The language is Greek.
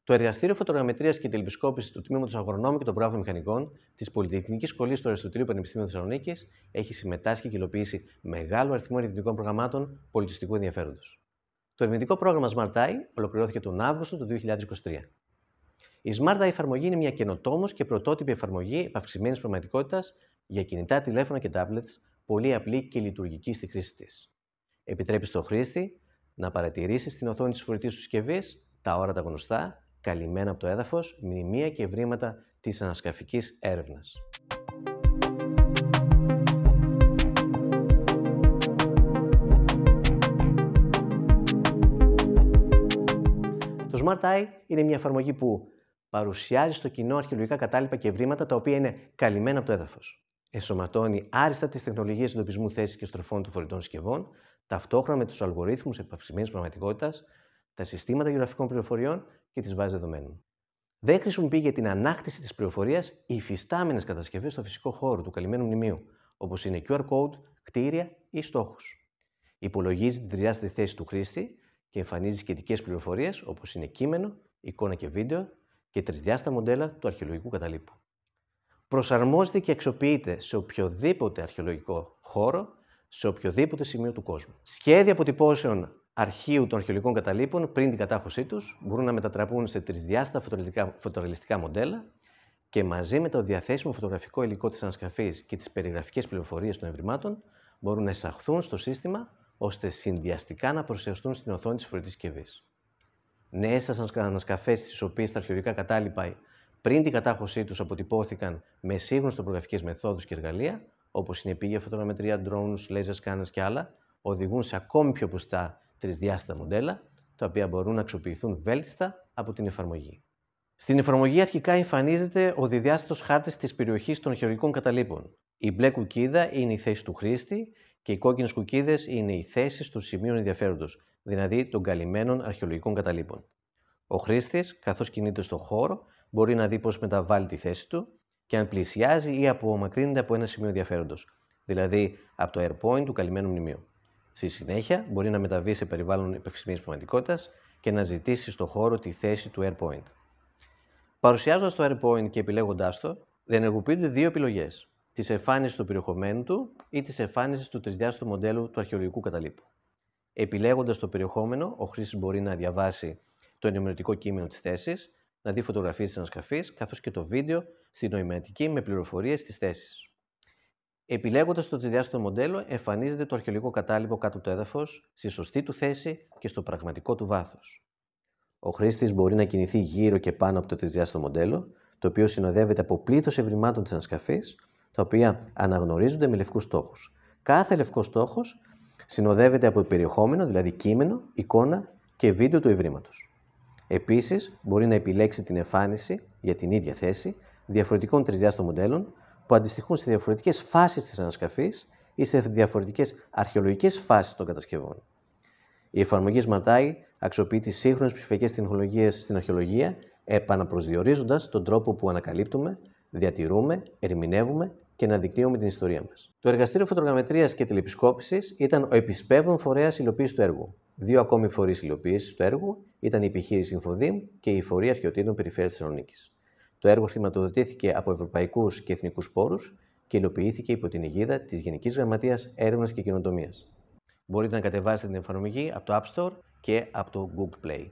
Το Εργαστήριο Φωτογραμμετρίας και Τηλεπισκόπησης του Τμήματος Αγρονόμων και των Προγράφων Μηχανικών της Πολυτεχνικής Σχολής του Αριστοτελείου Πανεπιστημίου Θεσσαλονίκης έχει συμμετάσχει και υλοποιήσει μεγάλο αριθμό ερευνητικών προγραμμάτων πολιτιστικού ενδιαφέροντος. Το ερευνητικό πρόγραμμα Smart Eye ολοκληρώθηκε τον Αύγουστο του 2023. Η Smart Eye εφαρμογή είναι μια καινοτόμως και πρωτότυπη εφαρμογή επαυξημένης πραγματικότητας για κινητά τηλέφωνα και tablets, πολύ απλή και λειτουργική στη χρήση της. Επιτρέπει στον χρήστη να παρατηρήσει στην οθόνη της φορητής του συσκευής τα όρατα γνωστά, καλυμμένα από το έδαφος, μνημεία και ευρήματα της ανασκαφικής έρευνας. Το Smart Eye είναι μια εφαρμογή που παρουσιάζει στο κοινό αρχαιολογικά κατάλοιπα και ευρήματα τα οποία είναι καλυμμένα από το έδαφος. Ενσωματώνει άριστα τις τεχνολογίες εντοπισμού θέσης και στροφών των φορητών συσκευών, ταυτόχρονα με τους αλγορίθμους επαυξημένης πραγματικότητας, τα συστήματα γεωγραφικών πληροφοριών και τις βάσεις δεδομένων. Δεν χρησιμοποιεί για την ανάκτηση της πληροφορίας οι υφιστάμενες κατασκευές στο φυσικό χώρο του καλυμμένου μνημείου, όπως είναι QR code, κτίρια ή στόχους. Υπολογίζει την τρισδιάστατη θέση του χρήστη και εμφανίζει σχετικές πληροφορίες, όπως είναι κείμενο, εικόνα και βίντεο και τρισδιάστατα μοντέλα του αρχαιολογικού καταλήπου. Προσαρμόζεται και αξιοποιείται σε οποιοδήποτε αρχαιολογικό χώρο, σε οποιοδήποτε σημείο του κόσμου. Σχέδια αποτυπώσεων αρχείου των αρχαιολογικών καταλήπων πριν την κατάχωσή τους μπορούν να μετατραπούν σε τρισδιάστατα φωτορεαλιστικά μοντέλα και μαζί με το διαθέσιμο φωτογραφικό υλικό της ανασκαφής και τις περιγραφικές πληροφορίες των ευρημάτων μπορούν να εισαχθούν στο σύστημα ώστε συνδυαστικά να παρουσιαστούν στην οθόνη της φορητής συσκευής. Νέες ανασκαφές στις οποίες τα αρχαιολογικά κατάλοιπα πριν την κατάχωσή τους αποτυπώθηκαν με σύγχρονες τοπογραφικές μεθόδους και εργαλεία, όπως είναι επίγεια φωτογραμμετρία, drones, laser scanners και άλλα, οδηγούν σε ακόμη πιο πιστά τρισδιάστατα μοντέλα, τα οποία μπορούν να αξιοποιηθούν βέλτιστα από την εφαρμογή. Στην εφαρμογή αρχικά εμφανίζεται ο διδιάστατος χάρτης της περιοχής των αρχαιολογικών καταλήπων. Η μπλε κουκίδα είναι η θέση του χρήστη και οι κόκκινες κουκίδες είναι οι θέσεις των σημείων ενδιαφέροντος, δηλαδή των καλυμμένων αρχαιολογικών καταλήπων. Ο χρήστης, καθώς κινείται στον χώρο, μπορεί να δει πώς μεταβάλλει τη θέση του και αν πλησιάζει ή απομακρύνεται από ένα σημείο ενδιαφέροντος, δηλαδή από το airpoint του καλυμμένου μνημείου. Στη συνέχεια, μπορεί να μεταβεί σε περιβάλλον επαυξημένης πραγματικότητας και να ζητήσει στον χώρο τη θέση του airpoint. Παρουσιάζοντας το airpoint και επιλέγοντάς το, διενεργοποιούνται δύο επιλογές: της εμφάνισης του περιεχομένου του ή της εμφάνισης του τρισδιάστατου μοντέλου του αρχαιολογικού καταλήπου. Επιλέγοντας το περιεχόμενο, ο χρήστης μπορεί να διαβάσει το ενημερωτικό κείμενο της θέσης, να δει φωτογραφίες της ανασκαφής, καθώς και το βίντεο στη νοηματική με πληροφορίες της θέσης. Επιλέγοντας το τρισδιάστατο μοντέλο, εμφανίζεται το αρχαιολογικό κατάλοιπο κάτω από το έδαφος, στη σωστή του θέση και στο πραγματικό του βάθος. Ο χρήστης μπορεί να κινηθεί γύρω και πάνω από το τρισδιάστατο μοντέλο, το οποίο συνοδεύεται από πλήθος ευρημάτων της ανασκαφής, τα οποία αναγνωρίζονται με λευκούς στόχους. Κάθε λευκός στόχος συνοδεύεται από περιεχόμενο, δηλαδή κείμενο, εικόνα και βίντεο του ευρήματος. Επίσης, μπορεί να επιλέξει την εμφάνιση για την ίδια θέση διαφορετικών τρισδιάστατων μοντέλων που αντιστοιχούν σε διαφορετικές φάσεις της ανασκαφής ή σε διαφορετικές αρχαιολογικές φάσεις των κατασκευών. Η εφαρμογή Smart Eye αξιοποιεί τις σύγχρονες ψηφιακές τεχνολογίες στην αρχαιολογία, επαναπροσδιορίζοντας τον τρόπο που ανακαλύπτουμε, διατηρούμε, ερμηνεύουμε και αναδεικνύουμε την ιστορία μας. Το Εργαστήριο Φωτογραμμετρίας και Τηλεπισκόπησης ήταν ο επισπεύδων φορέας υλοποίησης του έργου. Δύο ακόμη φορείς υλοποίησης του έργου ήταν η επιχείρηση Infodym και η Φορεία Αρχαιοτήτων Περιφέρειας Θεσσαλονίκης. Το έργο χρηματοδοτήθηκε από ευρωπαϊκούς και εθνικούς πόρους και υλοποιήθηκε υπό την αιγίδα της Γενικής Γραμματείας Έρευνας και Καινοτομίας. Μπορείτε να κατεβάσετε την εφαρμογή από το App Store και από το Google Play.